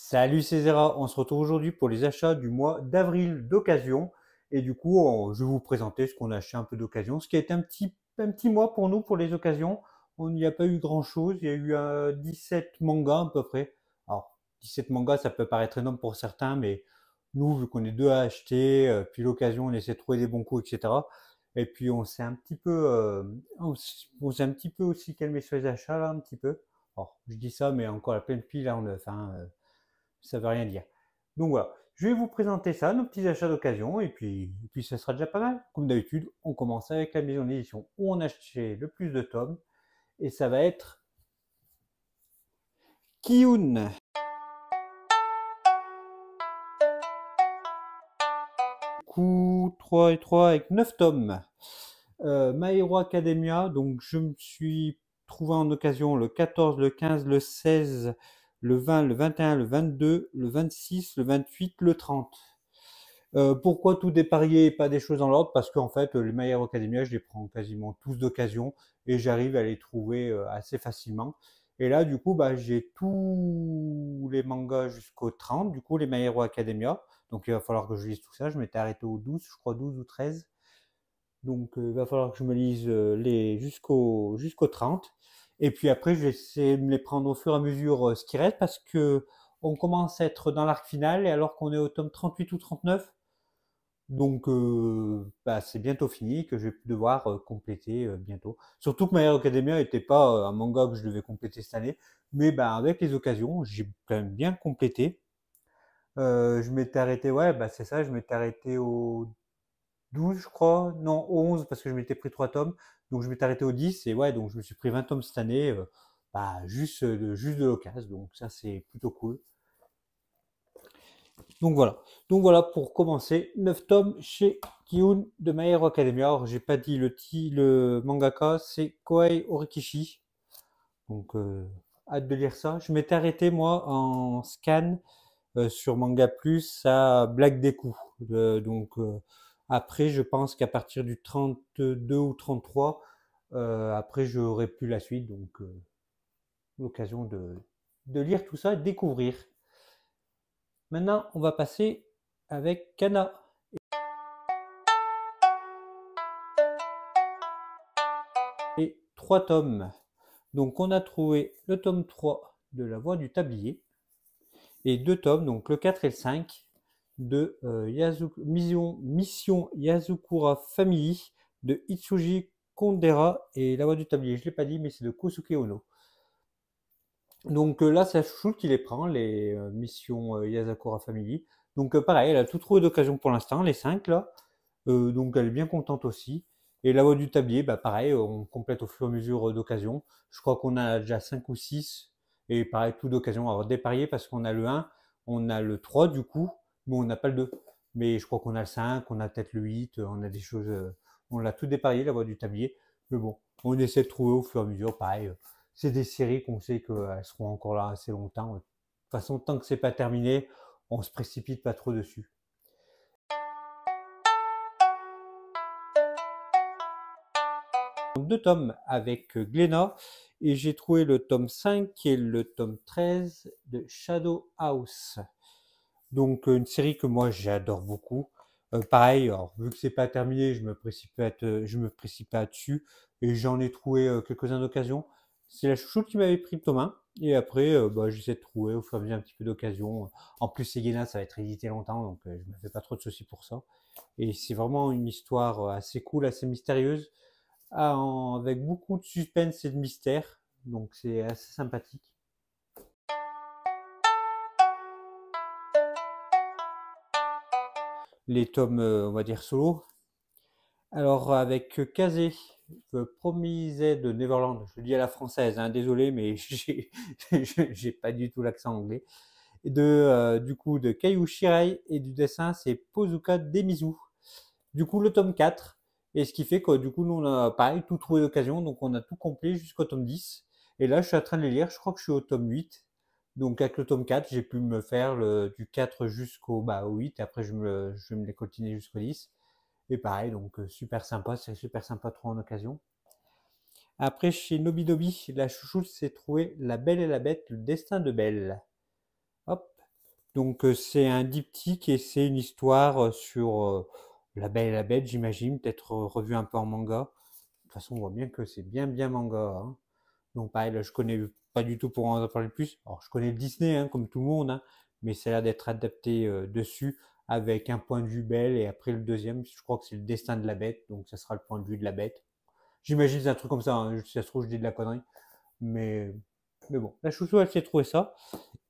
Salut Césaire, on se retrouve aujourd'hui pour les achats du mois d'avril d'occasion. Et du coup, je vais vous présenter ce qu'on a acheté un peu d'occasion. Ce qui a été un petit mois pour nous, pour les occasions. On n'y a pas eu grand-chose. Il y a eu 17 mangas à peu près. Alors, 17 mangas, ça peut paraître énorme pour certains, mais nous, vu qu'on est deux à acheter, puis l'occasion, on essaie de trouver des bons coups, etc. Et puis, on s'est un petit peu aussi calmé sur les achats, là, un petit peu. Alors, je dis ça, mais encore la pleine pile, là, ça veut rien dire. Donc voilà, je vais vous présenter ça, nos petits achats d'occasion, et puis ça sera déjà pas mal. Comme d'habitude, on commence avec la maison d'édition où on a acheté le plus de tomes, et ça va être Kiyun. Coup 3 et 3 avec 9 tomes. My Hero Academia, donc je me suis trouvé en occasion le 14, le 15, le 16, le 20, le 21, le 22, le 26, le 28, le 30. Pourquoi tout déparier et pas des choses dans l'ordre? Parce qu'en fait, les My Hero Academia, je les prends quasiment tous d'occasion et j'arrive à les trouver assez facilement. Et là, du coup, bah, j'ai tous les mangas jusqu'au 30, du coup, les My Hero Academia. Donc, il va falloir que je lise tout ça. Je m'étais arrêté au 12, je crois 12 ou 13. Donc, il va falloir que je me lise les jusqu'au 30. Et puis après, je vais essayer de me les prendre au fur et à mesure ce qui reste parce que on commence à être dans l'arc final et alors qu'on est au tome 38 ou 39, donc, bah, c'est bientôt fini, que je vais devoir compléter bientôt. Surtout que My Hero Academia n'était pas un manga que je devais compléter cette année, mais bah, avec les occasions, j'ai quand même bien complété. Je m'étais arrêté, ouais, bah, c'est ça, je m'étais arrêté au 12, je crois, non, au 11, parce que je m'étais pris 3 tomes, donc je m'étais arrêté au 10, et ouais, donc je me suis pris 20 tomes cette année, bah, juste de l'occasion, donc ça c'est plutôt cool. Donc voilà. Donc voilà pour commencer. 9 tomes chez Kiun de My Hero Academia. Alors j'ai pas dit le mangaka, c'est Kohei Orikishi. Donc hâte de lire ça. Je m'étais arrêté moi en scan sur Manga Plus à Black Deku. Donc après je pense qu'à partir du 32 ou 33, après j'aurai plus la suite. Donc l'occasion de lire tout ça et de découvrir. Maintenant on va passer avec Kana. Et 3 tomes. Donc on a trouvé le tome 3 de La Voix du Tablier et 2 tomes, donc le 4 et le 5 de Mission Yasukura Family de Itsuji Kondera et La Voix du Tablier. Je ne l'ai pas dit, mais c'est de Kosuke Ono. Donc là, c'est la chouchoute qui les prend, les missions Yasakura Family. Donc pareil, elle a tout trouvé d'occasion pour l'instant, les 5 là. Donc elle est bien contente aussi. Et la voie du tablier, bah pareil, on complète au fur et à mesure d'occasion. Je crois qu'on a déjà 5 ou 6. Et pareil, tout d'occasion. Alors déparier parce qu'on a le 1, on a le 3 du coup, mais on n'a pas le 2. Mais je crois qu'on a le 5, on a peut-être le 8, on a des choses. On l'a tout déparié, la voie du tablier. Mais bon, on essaie de trouver au fur et à mesure. Pareil, c'est des séries qu'on sait qu'elles seront encore là assez longtemps. De toute façon, tant que c'est pas terminé, on se précipite pas trop dessus. Deux tomes avec Glénat et j'ai trouvé le tome 5 qui est le tome 13 de Shadow House. Donc une série que moi j'adore beaucoup. Pareil, alors, vu que c'est pas terminé, je me précipite dessus et j'en ai trouvé quelques-uns d'occasion. C'est la chouchoute qui m'avait pris le tome 1 et après bah, j'essaie de trouver au fur et à mesure un petit peu d'occasion. En plus c'est Glénat, ça va être édité longtemps donc je me fais pas trop de soucis pour ça. Et c'est vraiment une histoire assez cool, assez mystérieuse avec beaucoup de suspense et de mystère. Donc c'est assez sympathique. Les tomes, on va dire solo. Alors avec Kazé, Promisé de Neverland, je le dis à la française, hein, désolé, mais j'ai pas du tout l'accent anglais. Et du coup de Keiyu Shirai et du dessin c'est Pozuka Demizu. Du coup le tome 4. Et ce qui fait que du coup nous on a pareil tout trouvé d'occasion, donc on a tout complet jusqu'au tome 10. Et là je suis en train de les lire, je crois que je suis au tome 8. Donc avec le tome 4, j'ai pu me faire du 4 jusqu'au au 8, et après je vais me les continuer jusqu'au 10. Et pareil, donc super sympa, c'est super sympa de trouver en occasion. Après chez Nobidobi, la chouchoute s'est trouvé La Belle et la Bête, le destin de Belle. Hop. Donc c'est un diptyque et c'est une histoire sur La Belle et la Bête, j'imagine, peut-être revu un peu en manga. De toute façon, on voit bien que c'est bien manga, hein. Donc pareil, là, je connais pas du tout pour en parler plus. Alors je connais Disney, hein, comme tout le monde, hein, mais ça a l'air d'être adapté dessus avec un point de vue Belle et après le deuxième, je crois que c'est le destin de la bête, donc ça sera le point de vue de la bête. J'imagine que c'est un truc comme ça, hein, si ça se trouve je dis de la connerie, mais mais bon, la chouchou elle s'est trouvé ça.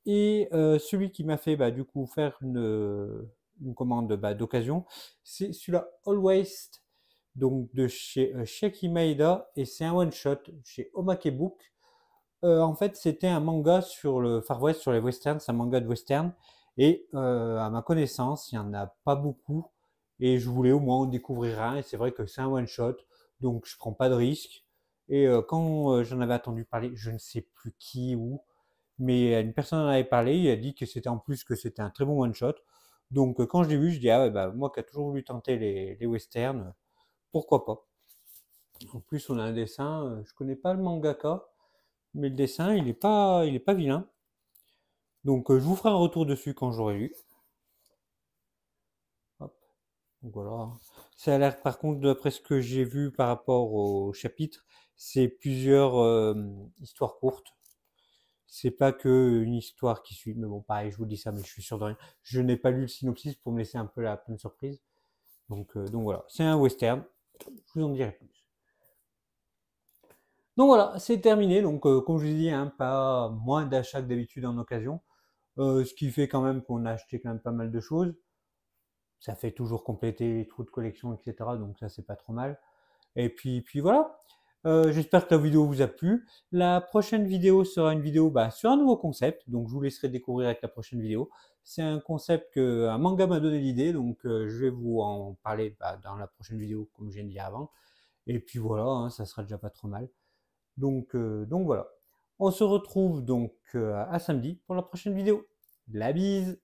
Et celui qui m'a fait bah, du coup faire une commande bah, d'occasion, c'est celui-là Always, donc de chez Shiaki Maeda, et c'est un one shot chez Omake Book. En fait, c'était un manga sur le Far West, sur les westerns, c'est un manga de western, et à ma connaissance, il n'y en a pas beaucoup, et je voulais au moins en découvrir un, et c'est vrai que c'est un one shot, donc je prends pas de risque. Et quand j'en avais entendu parler, je ne sais plus qui ou, mais une personne en avait parlé, il a dit que c'était en plus que c'était un très bon one shot. Donc quand je l'ai vu, je dis ah ouais bah moi qui a toujours voulu tenter les westerns, pourquoi pas. En plus on a un dessin, je connais pas le mangaka, mais le dessin il est pas vilain. Donc je vous ferai un retour dessus quand j'aurai lu. Hop, donc voilà. Ça a l'air par contre d'après ce que j'ai vu par rapport au chapitre, c'est plusieurs histoires courtes. C'est pas que une histoire qui suit. Mais bon, pareil, je vous dis ça, mais je suis sûr de rien. Je n'ai pas lu le synopsis pour me laisser un peu la pleine surprise. Donc voilà, c'est un western. Je vous en dirai plus. Donc voilà, c'est terminé. Donc comme je vous ai dit, hein, pas moins d'achats que d'habitude en occasion. Ce qui fait quand même qu'on a acheté quand même pas mal de choses. Ça fait toujours compléter les trous de collection, etc. Donc ça, c'est pas trop mal. Et puis voilà. J'espère que la vidéo vous a plu. La prochaine vidéo sera une vidéo bah, sur un nouveau concept, donc je vous laisserai découvrir avec la prochaine vidéo. C'est un concept que un manga m'a donné l'idée, donc je vais vous en parler bah, dans la prochaine vidéo, comme je viens de dire avant. Et puis voilà, hein, ça sera déjà pas trop mal. Donc voilà. On se retrouve donc à samedi pour la prochaine vidéo. La bise!